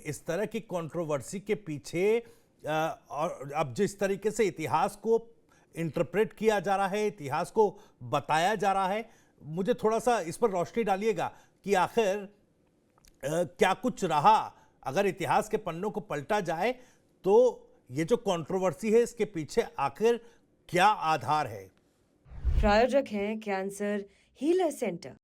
इस तरह की कंट्रोवर्सी के पीछे और अब जिस तरीके से इतिहास को इंटरप्रेट किया जा रहा है, इतिहास को बताया जा रहा है, मुझे थोड़ा सा इस पर रोशनी डालिएगा कि आखिर क्या कुछ रहा। अगर इतिहास के पन्नों को पलटा जाए तो ये जो कंट्रोवर्सी है इसके पीछे आखिर क्या आधार है? प्रायोजक हैं cancer healer centre,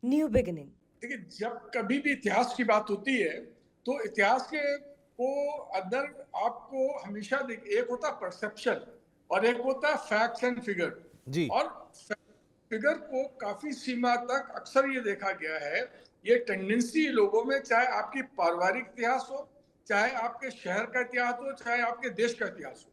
new beginning. देखिए, जब कभी भी इतिहास की बात होती है तो इतिहास के को अंदर आपको हमेशा एक होता परसेप्शन और एक होता है फैक्ट्स एंड फिगर। जी। और फिगर को काफी सीमा तक अक्सर ये देखा गया है, ये टेंडेंसी लोगों में, चाहे आपकी पारिवारिक इतिहास हो, चाहे आपके शहर का इतिहास हो, चाहे आपके देश का इतिहास हो,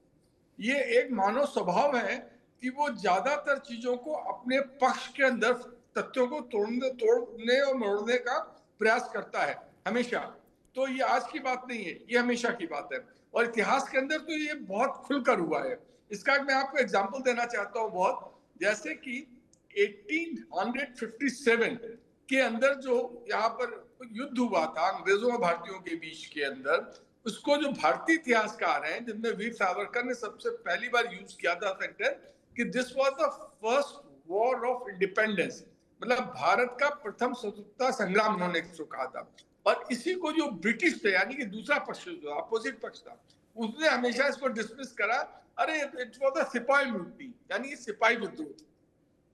ये एक मानव स्वभाव है कि वो ज्यादातर चीजों को अपने पक्ष के अंदर तथ्यों को तोड़ने और मोड़ने का प्रयास करता है हमेशा। तो ये आज की बात नहीं है, ये हमेशा की बात है और इतिहास के अंदर तो ये बहुत खुलकर हुआ है। इसका मैं आपको एग्जांपल देना चाहता हूँ बहुत, जैसे कि 1857 के अंदर जो यहाँ पर युद्ध हुआ था अंग्रेजों और भारतीयों के बीच के अंदर, उसको जो भारतीय इतिहासकार हैं जिनमें वीर सावरकर ने सबसे पहली बार यूज किया था सेंटेंस कि this was the first war of independence, मतलब भारत का प्रथम स्वतंत्रता संग्राम उन्होंने इसको कहा था। और इसी को जो ब्रिटिश थे, यानी कि दूसरा पक्ष जो अपोजिट पक्ष था, उसने हमेशा इसको डिसमिस करा, अरे इट वाज द सिपाही मुक्ति, यानी सिपाही विद्रोह।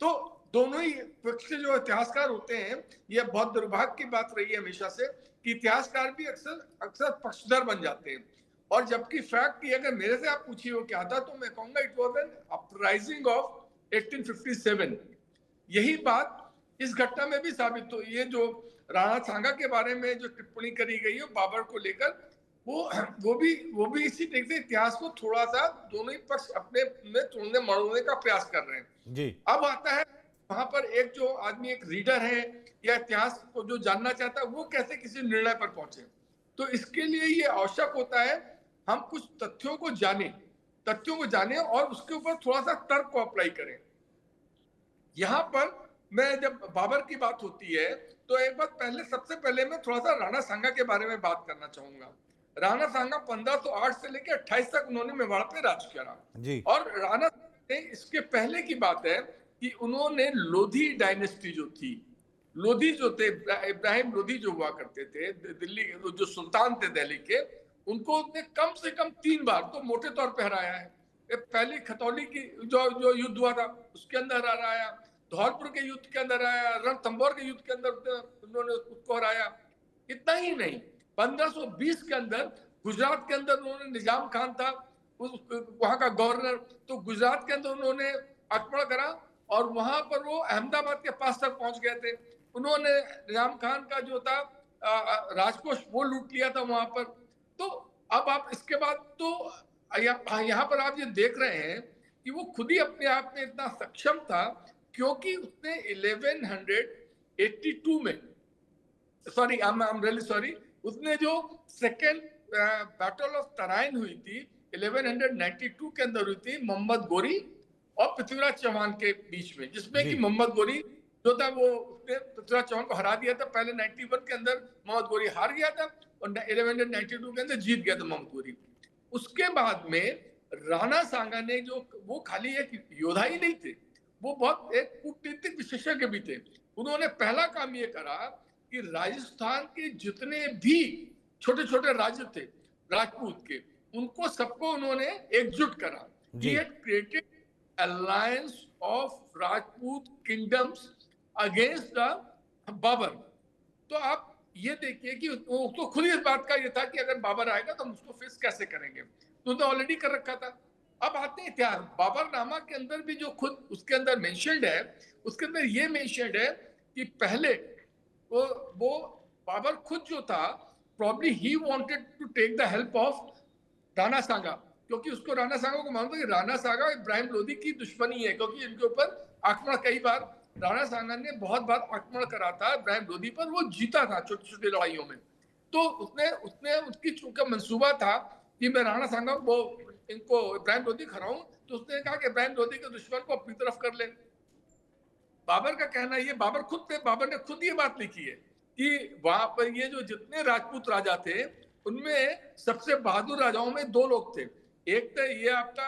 तो दोनों ही पक्ष के जो इतिहासकार होते हैं, यह बहुत दुर्भाग्य की बात रही है हमेशा से कि इतिहासकार भी अक्सर पक्षधर बन जाते हैं। और जबकि फैक्ट की अगर मेरे से आप पूछिए वो क्या था, तो मैं कहूंगा it was an uprising of 1857। यही बात इस घटना में भी साबित हो। ये जो राणा सांगा के बारे में जो टिप्पणी करी गई है बाबर को लेकर, वो भी इसी तरीके से इतिहास को थोड़ा सा दोनों ही पक्ष अपने में तोड़ने मरोड़ने का प्रयास कर रहे हैं जी। अब आता है वहां पर एक जो आदमी, एक रीडर है या इतिहास को जो जानना चाहता है, वो कैसे किसी निर्णय पर पहुंचे। तो इसके लिए ये आवश्यक होता है हम कुछ तथ्यों को जाने और उसके ऊपर थोड़ा सा तर्क को अप्लाई करें। यहां पर मैं जब बाबर की बात होती है तो एक बात सबसे पहले मैं थोड़ा सा राणा सांगा के बारे में बात करना चाहूंगा। राणा सांगा 1508 से लेकर 28 तक उन्होंने मेवाड़ पे राज किया जी। और राणा ने इसके पहले की बात है कि उन्होंने लोधी डायनेस्टी जो थी, लोधी जो थे, इब्राहिम लोधी जो हुआ करते थे दिल्ली, जो सुल्तान थे दिल्ली के, उनको उसने कम से कम 3 बार तो मोटे तौर पे हराया है। पहली खतौली की जो युद्ध हुआ था उसके अंदर हराया, धौलपुर के युद्ध के अंदर आया, रणथंभौर के युद्ध के अंदर उन्होंने उसको हराया। इतना ही नहीं, 1520 के अंदर गुजरात के अंदर उन्होंने, निजाम खान था वहां का गवर्नर, तो गुजरात के अंदर उन्होंने आक्रमण करा और वहां पर वो अहमदाबाद के पास तक पहुंच गए थे। उन्होंने निजाम खान का जो था राजकोष वो लूट लिया था वहां पर। तो अब आप इसके बाद तो यहाँ पर आप ये देख रहे हैं कि वो खुद ही अपने आप में इतना सक्षम था क्योंकि उसने 1182 में, sorry I am really sorry, उसने जो सेकेंड बैटल ऑफ तराइन हुई थी 1192 के अंदर हुई थी मोहम्मद गोरी और पृथ्वीराज चौहान के बीच में, जिसमें कि मोहम्मद गोरी जो था वो उसने पृथ्वीराज चौहान को हरा दिया था। पहले 91 के अंदर मोहम्मद गोरी हार गया था और 1192 के अंदर जीत गया था मोहम्मद गोरी। उसके बाद में राणा सांगा ने, जो वो खाली एक योद्धा ही नहीं थे, वो बहुत एक कूटनीतिक विशेषज्ञ भी थे। उन्होंने पहला काम ये करा कि राजस्थान के जितने भी छोटे छोटे राज्य थे राजपूत के, उनको सबको उन्होंने एकजुट करा। He had created alliance of Rajput kingdoms against the Babar. तो आप ये देखिए कि तो खुद ही इस बात का ये था कि अगर बाबर आएगा तो हम उसको फेस कैसे करेंगे, तो ऑलरेडी कर रखा था। अब आते हैं इतिहास, बाबरनामा के अंदर भी जो खुद उसके अंदर मेंशन्ड है, उसके अंदर ये मेंशन्ड है कि पहले वो बाबर खुद जो था, प्रॉब्ली ही wanted to take the help of Rana Sanga, क्योंकि उसको राणा सांगा को मानता कि राणा सांगा इब्राहिम लोधी की दुश्मनी है, क्योंकि इनके ऊपर आक्रमण कई बार राणा सांगा ने बहुत बार आक्रमण करा था इब्राहिम लोधी पर, वो जीता था छोटी छोटी लड़ाइयों में। तो उसने उसकी चूंकि मंसूबा था कि मैं राणा सांगा को इनको इब्राहिम लोधी खराऊं, तो उसने कहा कि इब्राहिम लोधी के दुश्मन को अपनी तरफ कर ले। बाबर का कहना ये, बाबर ने खुद ये बात लिखी है कि वहां पर ये जो जितने राजपूत राजा थे उनमें सबसे बहादुर राजाओं में दो लोग थे। एक तो ये आपका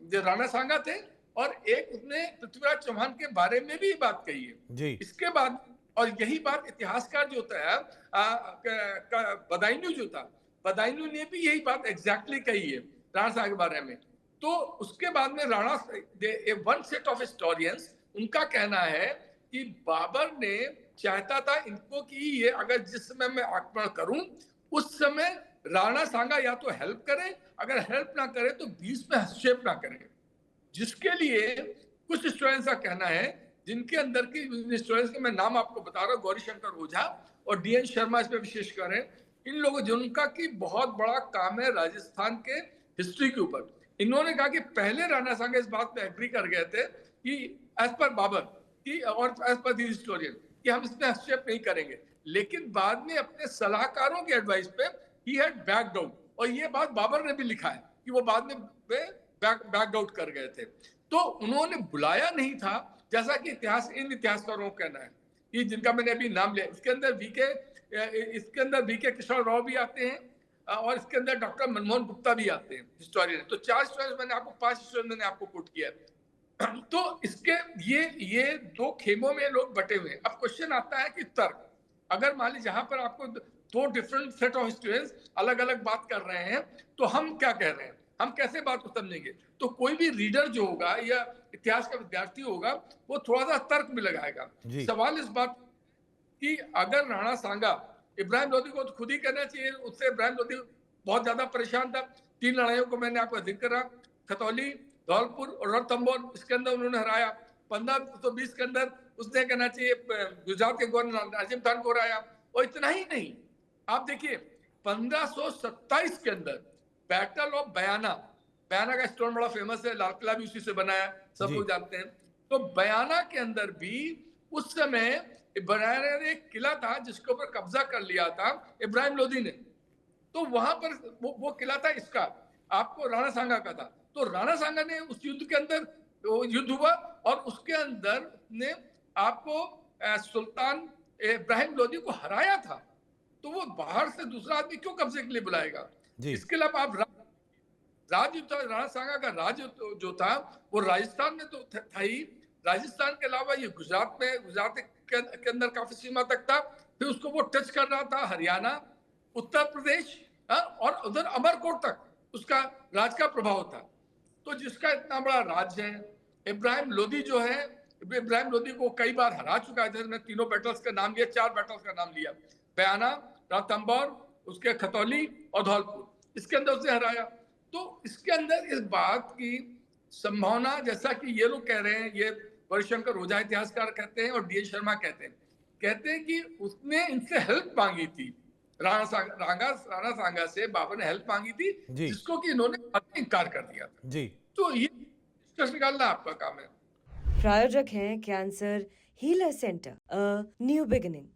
ये राणा सांगा थे, और एक उसने पृथ्वीराज चौहान के बारे में भी बात कही है। जी। इसके बाद, और यही बात इतिहासकार जो होता है बदायूं जो था, बदायूं ने भी यही बात एग्जैक्टली कही है राणा सांगा के बारे में। तो उसके बाद में Rana, one set of historians, उनका कहना है कि बाबर ने चाहता था इनको कि ये अगर जिस समय मैं आक्रमण करूं उस समय राणा सांगा या तो हेल्प करे, अगर हेल्प ना करे तो बीच में हस्तक्षेप ना करे। जिसके लिए कुछ हिस्टोरियंस का कहना है, जिनके अंदर की हिस्टोरियंस के मैं नाम आपको बता रहा हूँ, गौरीशंकर ओझा और डीएन शर्मा इस पे विशेष करें, इन लोगों जिनका की बहुत बड़ा काम है राजस्थान के हिस्ट्री के ऊपर। इन्होंने कहा कि पहले राणा सांगा इस बात पे एग्री कर गए थे कि एज पर बाबर की और एज पर दी हिस्टोरियन कि हम इसमें हस्तक्षेप नहीं करेंगे, लेकिन बाद में अपने सलाहकारों के एडवाइस पे ही हैड बैक्ड आउट, और ये बात बाबर ने भी लिखा है कि वो बाद में बैक आउट कर गए थे। तो उन्होंने बुलाया नहीं था, जैसा कि इन इतिहासकारों का कहना है, ये जिनका मैंने अभी नाम लिया। इसके अंदर वीके किशोर राव भी आते हैं, और इसके अंदर डॉक्टर मनमोहन गुप्ता भी आते हैं हिस्टोरियन। तो 4 हिस्टोरियन मैंने आपको 5 हिस्टोरियन मैंने आपको कोट किया है। तो इसके ये दो खेमों में लोग बटे हुए हैं। अब क्वेश्चन आता है कि तर्क, अगर मान लीजिए जहां पर आपको दो डिफरेंट सेट ऑफ हिस्टोरियंस अलग अलग बात कर रहे हैं, तो हम क्या कह रहे हैं, हम कैसे बात को समझेंगे? तो कोई भी रीडर जो होगा या इतिहास का विद्यार्थी होगा, वो थोड़ा सा तर्क भी लगाएगा। सवाल इस बात कि अगर राणा सांगा, इब्राहिम लोदी को तो खुद ही कहना चाहिए, उससे इब्राहिम लोदी बहुत ज्यादा परेशान था। 3 लड़ाइयों को मैंने आपको जिक्र करा, खतौली, धौलपुर और रणथंभौर, इसके अंदर उन्होंने हराया। 1520 के अंदर उसने कहना चाहिए गुजरात के गवर्नर नाजिम खान को हराया। और इतना ही नहीं, आप देखिए 1527 के अंदर बैटल ऑफ बयाना का स्टोन बड़ा फेमस है, लाल किला भी उसी से बनाया, सब लोग जानते हैं। तो बयाना के अंदर भी उस समय बयाना ने एक किला था जिसके ऊपर कब्जा कर लिया था इब्राहिम लोदी ने। तो वहां पर वो किला था इसका, आपको राणा सांगा का था। तो राणा सांगा ने उस युद्ध के अंदर, युद्ध हुआ और उसके अंदर ने आपको सुल्तान इब्राहिम लोदी को हराया था। तो वो बाहर से दूसरा आदमी क्यों कब्जे के लिए बुलाएगा? इसके अलावा आप राज्य राणा सांगा का राज्य जो था वो राजस्थान में तो था ही, राजस्थान के अलावा ये गुजरात के अंदर काफी सीमा तक था। फिर उसको वो टच कर रहा था हरियाणा, उत्तर प्रदेश और उधर अमरकोट तक उसका राज का प्रभाव था। तो जिसका इतना बड़ा राज्य है, इब्राहिम लोदी जो है, इब्राहिम लोदी को कई बार हरा चुका है। जैसे मैं तीनों बैटल्स का नाम लिया, 4 बैटल्स का नाम लिया, बयाना, रणथंभौर, उसके खतौली और धौलपुर, इसके अंदर उसे हराया। तो इसके अंदर इस बात की संभावना, जैसा कि ये लोग कह रहे हैं, ये गौरीशंकर ओझा इतिहासकार कहते हैं और डीएन शर्मा कहते हैं कि उसने इनसे हेल्प मांगी थी, राणा सांगा से बाबर ने हेल्प मांगी थी, जिसको कि इन्होंने इनकार कर दिया था। जी। तो ये डिस्कस निकालना आपका काम है। प्रायोजक हैं cancer healer centre, a new beginning.